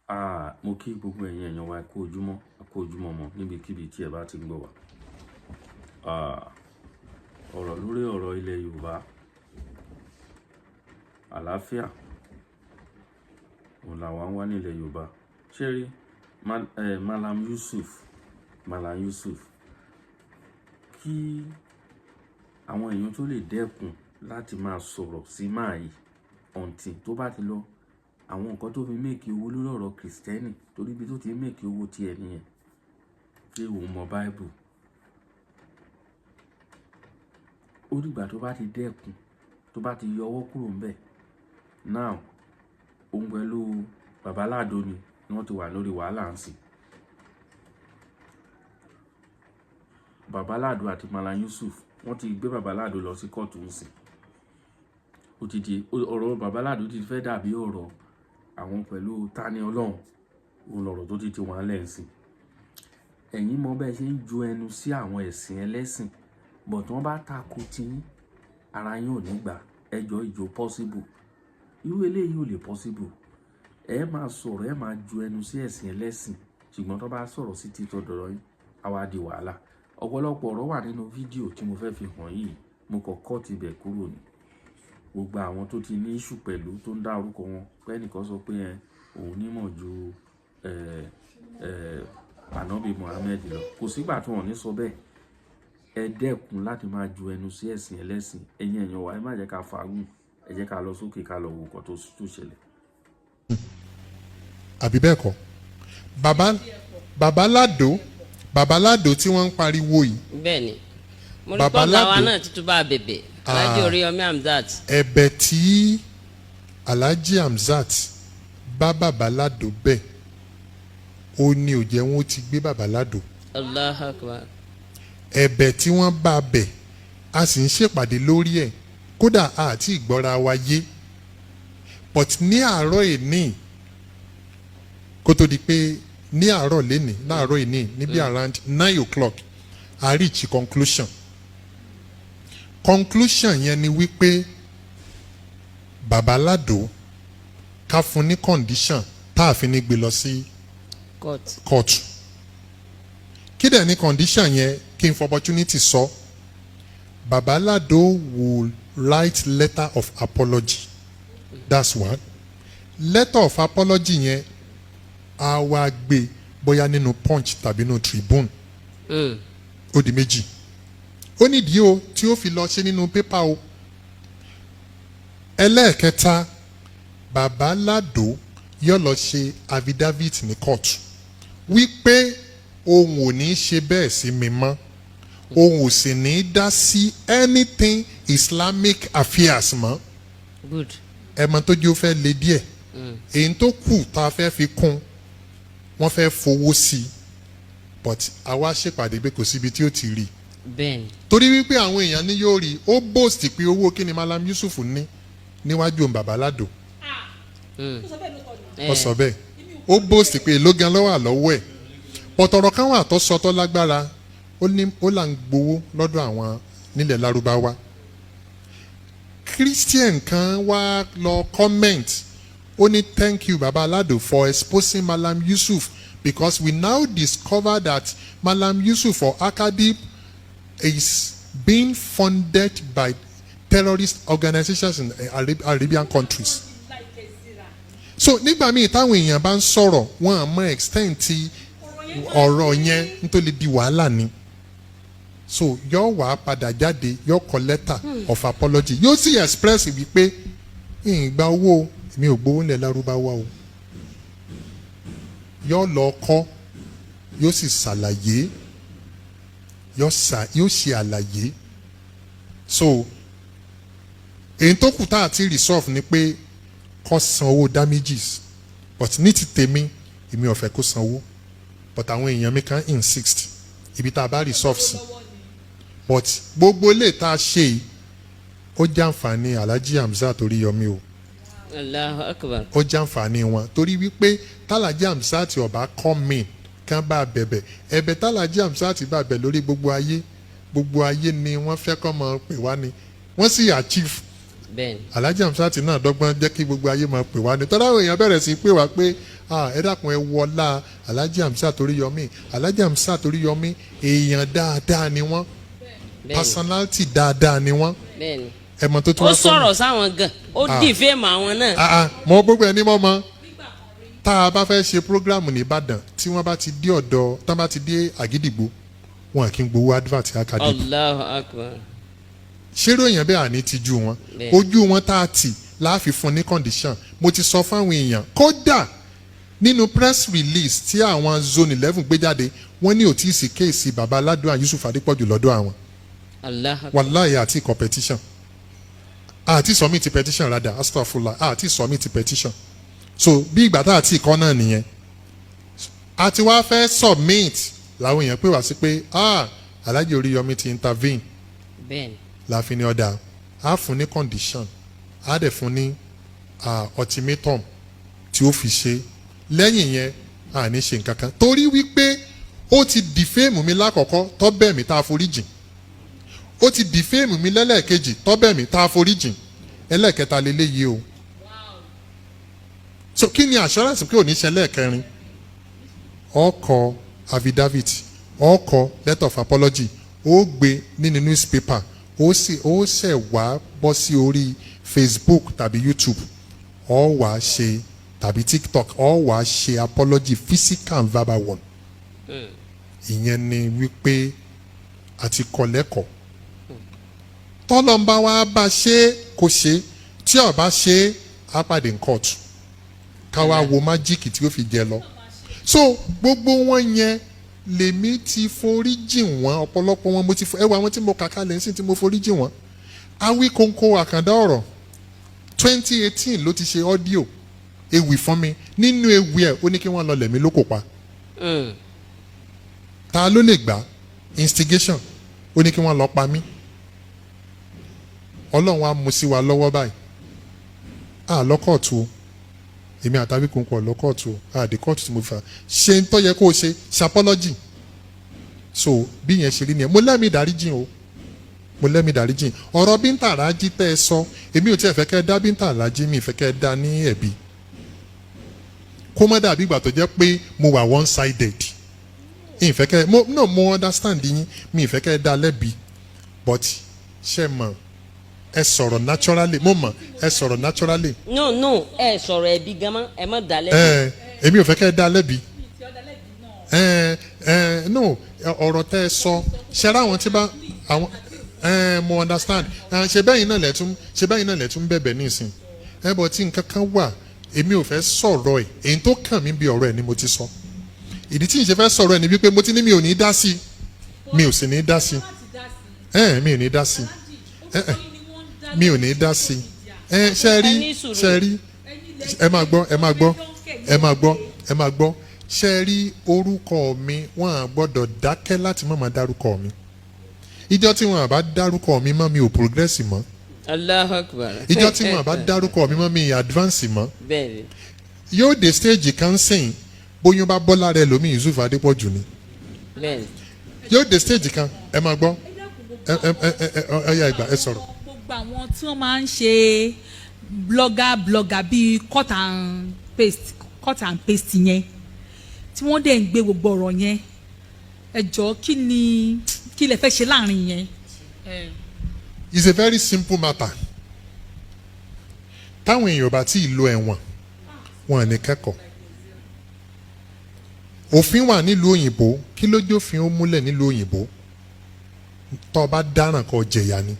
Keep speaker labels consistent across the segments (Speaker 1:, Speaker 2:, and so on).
Speaker 1: Mo kí gbogbo ẹ̀yin èèyàn wa kú ojúmọ́ mọ́ níbikíbi tí ẹ bá ti ń gbọ́ wa. Ọ̀rọ̀ lórí ọ̀rọ̀ ilẹ̀ Yorùbá, àlàáfíà òun làwa ń wá nílẹ̀ Yorùbá. Ṣé rí Mallam Yusuf kí àwọn èèyàn tó lè dẹ́kun láti máa sọ̀rọ̀ sí máa yìí ọ̀ǹtì tó bá ti lọ àwọn nǹkan tó fi méèkì owó lórí ọ̀rọ̀ kìrìsìtẹ́nì torí ibi tó ti méèkì owó ti ẹ̀ nìyẹn pé òun mọ báìbù. Ó dìgbà tó bá ti dẹ́kun tó bá ti yọwọ́ kúrò ńbẹ̀. Now òun pẹ̀lú Babalado ni wọ́n ti wà lórí wàhálà ń sìn. Babalado àti Mallam Yusuf wọ́n ti gbé Babalado lọ sí kóòtù ń sìn. Ó ti di ọ̀rọ̀ Babalado ti fẹ́ dàbí ọ̀rọ̀ àwọn pẹ̀lú Tani Ọlọ́run, òun lọ̀rọ̀ tó ti wà lẹ́ǹsìn. Ẹ̀yin mọ bẹ́ẹ̀ ṣe ń ju ẹnu sí àwọn ẹ̀sìn ẹlẹ́sìn, but wọ́n bá tako tí ara yín ò ní gbà ẹjọ́ ìjó possible. Irú eléyìí ò lè possible. Ẹ máa sọ̀rọ̀, ẹ máa ju ẹnu sí ẹ̀sìn ẹlẹ́sìn, ṣùgbọ́n tó bá sọ̀rọ̀ sí títọ́ dọ̀rọ̀ yín, á wá di wàhálà. Ọ̀pọ̀lọpọ̀ ọ̀rọ̀ wà nínú fídíò tí mo fẹ́ fi hàn yìí, mo kọ́kọ́ ti bẹ̀ kúrò ní. Gbogbo àwọn tó ti ní ìṣù pẹ̀lú tó ń dá orúkọ wọn pé ẹnìkan sọ pé òun nímọ̀ ju Ànábì Muhammad lọ. Kò sígbà tí wọ́n ní sọ bẹ́ẹ̀. Ẹ dẹ́kun láti máa ju ẹnu sí ẹ̀sìn ẹlẹ́sìn. Ẹ̀yin èèyàn wa, ẹ má jẹ́ ká fagùn, ẹ jẹ́ ká lọ sókè ká lọ wo nǹkan tó ṣẹlẹ̀.
Speaker 2: Àbí bẹ́ẹ̀ kọ́ Babalado tí wọ́n ń pariwo yìí.
Speaker 3: Bẹ́ẹ̀ni mo rí pọ́ńgà wa náà tuntun bá bẹ̀bẹ̀ Alhaji Oríyọmí Hamzat.
Speaker 2: Ẹ̀bẹ̀ tí Alhaji Hamzat bá Babalado bẹ̀ ó ní ó jẹ́ wọn ó ti gbé Babalado.
Speaker 3: Allahu Akbar.
Speaker 2: Ẹ̀bẹ̀ tí wọ́n bá bẹ̀ a sì ń ṣèpàdé lórí ẹ̀ kódà àti ìgbọ́ra wa yé but ní àárọ̀ èní kó tó di pé ní àárọ̀ lénìí láàárọ̀ èní níbi around 9 o'clock a reach conclusion yẹn ni wípé Babalado ká fún ní condition tá a fi ní gbé lọ sí court. Kí dẹ̀ ní condition yẹn kí n for opportunity sọ. Babalado will write letter of apology. That's one. Letter of apology yẹn a wá gbé bóyá nínú Punch tàbí nínú Tribune. Ó di méjì. Ó nídìí o tí ó fi lọ ṣe nínú pépà o. Ẹlẹ́ẹ̀kẹta Babalado yóò lọ ṣe affidavit ní court wípé òun ò ní ṣe bẹ́ẹ̀ sí mi mọ́, òun ò sì ní dá sí anything Islamic affairs mọ́.
Speaker 3: Good.
Speaker 2: Ẹ mọ̀ tó jẹ́ ó fẹ́ le díẹ̀. Èyí tó kù tá a fẹ́ fi kún wọ́n fẹ́ fowó sí i but àwa ṣèpàdé pé kò síbi tí ó ti rí.
Speaker 3: Bẹ́ẹ̀ni.
Speaker 2: Torí wípé àwọn èèyàn ní yóò rí ó boast pé owó kí ni Mallam Yusuf ní níwájú Babalado. Ó sọ bẹ́ẹ̀ ó boast pé èló gan lọ́wọ́ àlọ́wọ́ ẹ̀ pọ̀tọ̀rọ̀ kan wà tó sọ tó lágbára ó là ń gbowó lọ́dọ̀ àwọn nílẹ̀ Lárúbáwá. Christian kan wá lọ comment ó ní thank you Babalado for exposing Mallam Yusuf because we now discover that Mallam Yusuf or Akadib is being funded by terrorist organizations in Arabian countries. So nígbà míì táwọn èèyàn bá ń sọ̀rọ̀ wọn àmọ́ extent ti ọ̀rọ̀ yẹn nítorí di wàhálà ni. So yóò wá padà jáde yóò kọ letter of apology yóò sì express wípé ìgbà owó mi ò gbowó nílẹ̀ Lárúbáwá o. Yóò lọ kọ́ yóò sì ṣàlàyé yóò ṣe àlàyé. So èyí tó kù tá àti resolve ni pé kó san owó damages but ní ti tèmi èmi ò fẹ́ kó san owó but àwọn èèyàn mi kan insist ibi tá a bá resolve sí but gbogbo ilé tá a ṣe yìí ó jẹ́ àǹfààní Alhaji Hamzat Oríyọmí o.
Speaker 3: Allahu Akbar.
Speaker 2: Ó jẹ́ àǹfààní wọn torí wípé tálàjì Hamzat ọba come in kán bá bẹ̀bẹ̀ ẹ̀bẹ̀ tálàjì Hamzat bá bẹ̀ lórí gbogbo ayé ni wọ́n fẹ́ kọ́ mọ̀ pè wá ni wọ́n sì achieve.
Speaker 3: Bẹ́ẹ̀ni.
Speaker 2: Alhaji Hamzat náà dọ́gbọ́n jẹ́ kí gbogbo ayé máa pè wá ni tọ́lá àwọn èèyàn bẹ̀rẹ̀ sí pè wá pé ẹ dákun ẹ wọlá Alhaji Hamzat Oríyọmí. Alhaji Hamzat Oríyọmí èèyàn dáadáa ni wọ́n, personality dáadáa ni wọ́n. ẹ mọ̀ tó tún wá
Speaker 3: sọ mi. ó sọ̀rọ̀ sáwọn gan ó dì fèmù àwọn náà.
Speaker 2: mọ gbogbo ẹni mọ́ tá a bá fẹ́ ṣe programu ní Ìbàdàn tí wọ́n bá ti dé ọ̀dọ̀ tán bá ti dé Àgídìgbò wọn kì í gbowó advert Academy.
Speaker 3: Allahu Akbar.
Speaker 2: ṣérò èèyàn bẹ́ẹ̀ àní ti ju wọn ojú wọn tá a tì láàfin fún ní condition. Mo ti sọ fáwọn èèyàn kódà nínú press release tí àwọn zone 11 gbé jáde wọ́n ní ò tí ì sí kéèsì Babalado and Yusuf Adépọ̀jù lọ́dọ̀ àwọn. Wàláhì àti competition àti submit petition rather astagfirullah àti submit petition. So bí ìgbà tá àti ìkọ́ náà nìyẹn àti wá fẹ́ submit làwọn èèyàn pè wá sí pé Alhaji Oríyọmí ti intervene láàfin ní ọ̀dà á fún ní condition á dẹ̀ fún ní ultimatum tí ó fi ṣe lẹ́yìn yẹn à ní ṣe nǹkan kan torí wípé ó ti defame mi lákọ̀ọ́kọ́ tó bẹ̀ mí tá a foríjìn ó ti defame mi lẹ́lẹ́ẹ̀kejì tó bẹ̀ mí tá a foríjìn ẹlẹ́ẹ̀kẹta lélẹ́yìí o. So kí ni assurance pé ò ní ṣe lẹ́ẹ̀kẹrin ọkọ̀ affidavit ọkọ̀ letter of apology ó gbé nínú newspaper ó ṣẹ̀ wá bọ́ sí orí Facebook tàbí YouTube ó wá ṣe tàbí TikTok ó wá ṣe apology physical and verbal one. Ìyẹn ni wípé àti kọ̀lẹ́kọ̀ọ́ tọ́lọ́mbà wa bá ṣe kó ṣe tí ó bá ṣe á pàdé ní kóòtù káwa wo májíìkì tí ó fi jẹ lọ. So gbogbo wọn yẹn lèmi ti forí jìn wọ́n ọ̀pọ̀lọpọ̀ wọn mo ti ẹ wá wọn tí mo kàkà lẹ́sìn tí mo forí jìn wọ́n. Awíkóńkó àkàndá ọ̀rọ̀ 2018 ló ti ṣe ọ́díò ewì fún mi nínú ewì ẹ̀ ó ní kí wọ́n lọ lẹ̀mí ló kò pa. Ta ló lè gbà instigation ó ní kí wọ́n lọ pa mí. Ọlọ́run á mú sí wa lọ́wọ́ báyìí lọ́kọ̀ọ̀tù o èmi àtàwí kò ń kọ̀ lọ́kọ̀ọ̀tù o àdè kọ́ọ̀tù tí mo fà ṣe ń tọ́ yẹ kó o ṣe apology. So bí yẹn ṣe rí nìyẹn mo lẹ́mìí ìdáríjìn o mo lẹ́mìí ìdáríjìn ọ̀rọ̀ Bíntà Rájí tẹ́ ẹ sọ èmi ò tí ẹ fẹ́ kẹ́ ẹ dá Bíntà Rájí mi ìfẹ́ kẹ́ ẹ dá ní ẹ̀bi kó má dàbí ìgbà tó jẹ́ pé mo wà one sided ìfẹ́ kẹ́ ẹ mo understand yín mi ìfẹ́ kẹ́ ẹ dá lẹ́bi but ṣe mọ̀ ẹ sọ̀rọ̀ naturally mo mọ̀ ẹ sọ̀rọ̀ naturally.
Speaker 3: no ẹ sọ̀rọ̀ ẹbí gan ẹ má dá lẹ́bi.
Speaker 2: Èmi ò fẹ́ kẹ́ ẹ dá lẹ́bi. No ọ̀rọ̀ tẹ́ ẹ sọ ṣẹ́ra àwọn tí bá àwọn mo understand ṣe bẹ́yìn náà lẹ́tún bẹ̀bẹ̀ nísìn bọ̀ tí nǹkan kan wà èmi ò fẹ́ sọ̀rọ̀ ẹ̀ èyí tó kàn mí bí ọ̀rọ̀ ẹ̀ ni mo ti sọ ìdí tí n ṣe fẹ́ sọ̀rọ̀ ẹ̀ ni wípé mo ti ní mi ò ní dá sí mi ò sì ní dá sí mi ò ní dá sí mi ò ní dá sí ṣe rí ẹ máa gbọ́ ṣe rí orúkọ mi wọn à gbọ́dọ̀ dákẹ́ láti má máa dárúkọ mi ìjọ tí wọn àbá dárúkọ mi mọ́ mi ò progress mọ́.
Speaker 3: Allahu Akbar.
Speaker 2: ìjọ tí wọn àbá dárúkọ mi mọ́ mi advance mọ́. yóò dé stage kan sìn bóyún bá bọ́ lára ẹlòmíì Yusuf Adépọ̀jù ni. yóò dé stage kan ẹ máa gbọ́ ẹ ìgbà ẹ sọ̀rọ̀.
Speaker 4: gbogbo àwọn tí wọ́n máa ń ṣe blogger bíi cut and paste yẹn tí wọ́n dẹ̀ ń gbé gbogbo ọ̀rọ̀ yẹn ẹ jọ̀ọ́ kí lẹ fẹ́ ṣe láàrin yẹn.
Speaker 2: It's a very simple matter. Táwọn èèyàn bá tí ì lo ẹ̀wọ̀n wọn ní kẹ́kọ̀ọ́. Òfin wà nílùú òyìnbó kí ló jófin ó múlẹ̀ nílùú òyìnbó tó bá dáràn kó jẹ̀yà ni.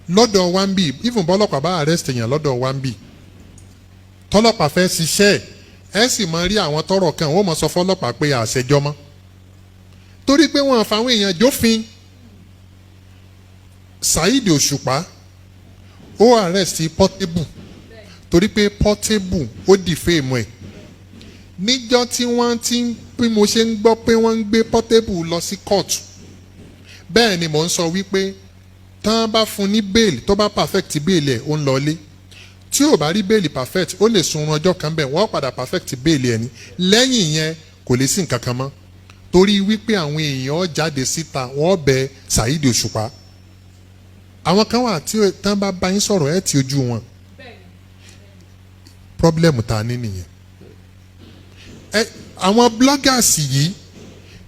Speaker 2: Lọ́dọ̀ wa ń bì even bọ́lọ́pàá bá arrest èèyàn lọ́dọ̀ wa ń bì tọ́lọ́pàá fẹ́ ṣiṣẹ́ ẹ sì máa rí àwọn tọ́rọ̀ kan wọ́n mọ̀ sọ fọ́lọ́pàá pé àṣẹjọ́ mọ́ torí pé wọ́n fàwọn èèyàn jófin. Saheed Òṣùpá ó arrest Portable torí pé Portable ó defame ẹ̀ níjọ́ tí wọ́n ti ń bí mo ṣe ń gbọ́ pé wọ́n ń gbé Portable lọ sí kóòtù bẹ́ẹ̀ ni mò ń sọ wípé tán bá fún ní bail tó bá perfect bail ẹ̀ ó ń lọlé tí ò bá rí bail perfect ó lè sun ọjọ́ kan bẹ́ẹ̀ wọ́n padà perfect bail ẹ̀ ní lẹ́yìn yẹn kò lè sí nǹkan kan mọ́ torí wípé àwọn èèyàn jáde síta wọ́n bẹ Saheed Òṣùpá àwọn kan wà tí tán bá bá yín sọ̀rọ̀ ẹ̀ tí ojú wọn problem ta ní nìyẹn àwọn bloggers yìí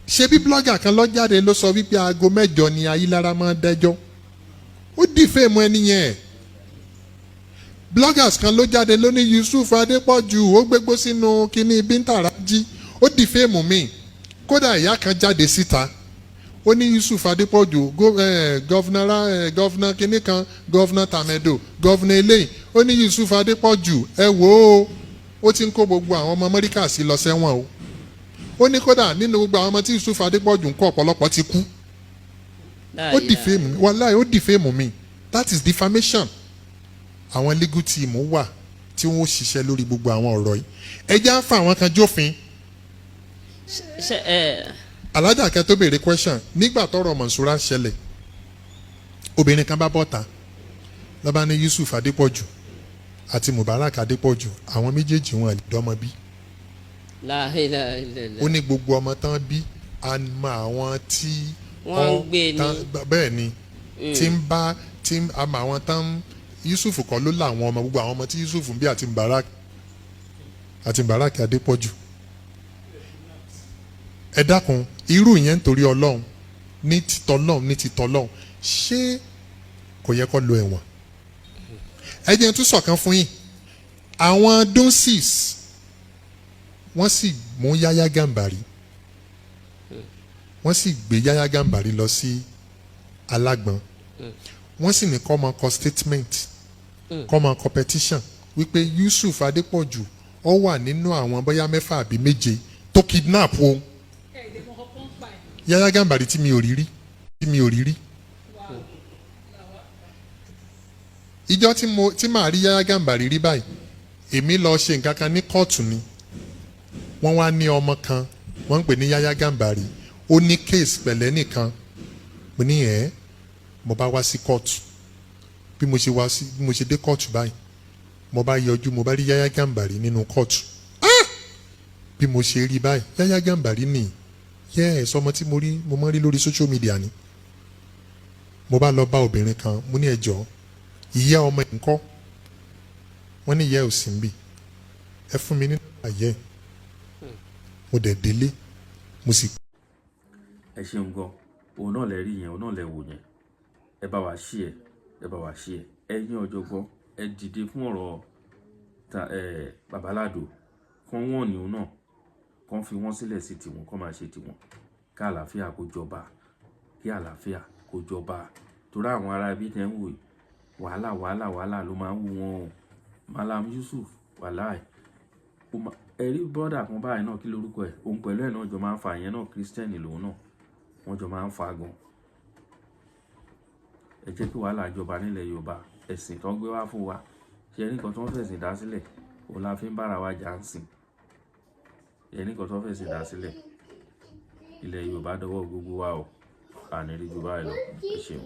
Speaker 2: ṣe bí blogger kan lọ jáde ló sọ wípé aago 8 ni Ayílára máa ń dẹ́jọ́ ó dìfẹ́ẹ̀mù ẹni yẹn bloggers kan ló jáde ló ní Yusuf Adépọ̀jù ó gbégbó sínú kínní Bíntàrájí ó dìfẹ́ẹ̀mù mi kódà ìyá kan jáde síta ó ní Yusuf Adépọ̀jù gọ́vnà kínní kan gọ́vnà Tàmẹ́dò gọ́vnà eléyìí ó ní Yusuf Adépọ̀jù ẹ wò ó ti ń kó gbogbo àwọn ọmọ Amẹ́ríkà sí lọ sẹ́wọ̀n o ó ní kódà nínú gbogbo àwọn ọmọ tí Yusuf Adépọ̀jù ń kọ́ ọ̀pọ̀lọpọ̀ ti kú ó dìfẹ́ẹ̀mù mi wàláhì ó dìfẹ́ẹ̀mù mi that is defamation àwọn legal team wà tí wọ́n ṣiṣẹ́ lórí gbogbo àwọn ọ̀rọ̀ yìí ẹ jẹ́ á fa àwọn kan jófin. alájà kẹ́ tó béèrè question nígbà tọ́rọ̀ Mọ̀nsúrà ṣẹlẹ̀ obìnrin kan bá bọ́ta lọ́ba ní Yusuf Adépọ̀jù àti Mubarak Adépọ̀jù àwọn méjèèjì wọn àlìdọ́mọ bí. ó ní gbogbo ọmọ tán bí àmọ́ àwọn tí
Speaker 3: wọ́n gbé ní
Speaker 2: bẹ́ẹ̀ ni tí ń bá tí àmọ́ àwọn tán Yusuf kọ́ ló láwọn ọmọ gbogbo àwọn ọmọ tí Yusuf ń bí àti Mubarak Adépọ̀jù. ẹ dákun irú yẹn nítorí Ọlọ́run ní titọ́lọ́run ṣé kò yẹ kó lo ẹ̀wọ̀n. ẹ jẹ́ tún sọ̀kan fún yín àwọn donsis wọ́n sì mú Yahya Gambari wọ́n sì gbé Yahya Gambari lọ sí Alágbọ̀n wọ́n sì ní kó máa kọ statement kó máa kọ petition wípé Yusuf Adépọ̀jù ó wà nínú àwọn bóyá 6 àbí 7 tó kidnap o Yahya Gambari tí mi ò rí rí ìjọ tí màá rí Yahya Gambari rí báyìí èmi lọ ṣe nǹkan kan ní kóòtù ni wọ́n wá ní ọmọ kan wọ́n ń pè ní Yahya Gambari ó ní case pẹ̀lẹ́ nìkan mo ní mo bá wá sí kóòtù bí mo ṣe dé kóòtù báyìí mo bá yọjú mo bá rí Yahya Gambari nínú kóòtù bí mo ṣe rí báyìí Yahya Gambari nìyí ọmọ tí mo máa ń rí lórí social media ni mo bá lọ bá obìnrin kan mo ní ẹjọ́ ìyá ọmọ ẹ̀ ń kọ́ wọ́n ní ìyá ẹ̀ ò sí níbí ẹ fún mi ní àyẹ́ mo dẹ̀ délé mo sì.
Speaker 1: ẹ ṣeun gan òun náà lè rí yẹn òun náà lè wò yẹn ẹ bá wa ṣí ẹ ẹ̀yin ọ̀jọ̀gbọ́n ẹ dìde fún ọ̀rọ̀ Babalado kan wọ́n ní òun náà kan fi wọ́n sílẹ̀ sí tiwọn kan máa ṣe tiwọn kí àlàáfíà kó jọba torí àwọn ará ibi tẹ́ ń wò yìí wàhálà ló máa ń wù wọ́n o Mallam Yusuf wàláì ẹ̀rí bọ́dà kan báyìí náà kí lórúkọ ẹ̀ òun pẹ̀lú ẹ̀ náà jọ máa ń fa ìyẹn náà kírísítẹ́nì lòun náà wọ́n jọ máa ń fa gan. ẹ jẹ́ kí wàhálà jọba nílẹ̀ Yorùbá ẹ̀sìn tó ń gbé wá fún wa ṣe ẹnìkan tó ń fẹ̀sìn dá sílẹ̀ òun la fi ń bára wa jà ń sìn ẹnìkan tó ń fẹ̀sìn dá sílẹ̀ ilẹ̀ Yorùbá dọwọ́ gbogbo wa o àní rí ju báyìí lọ ẹ ṣeun.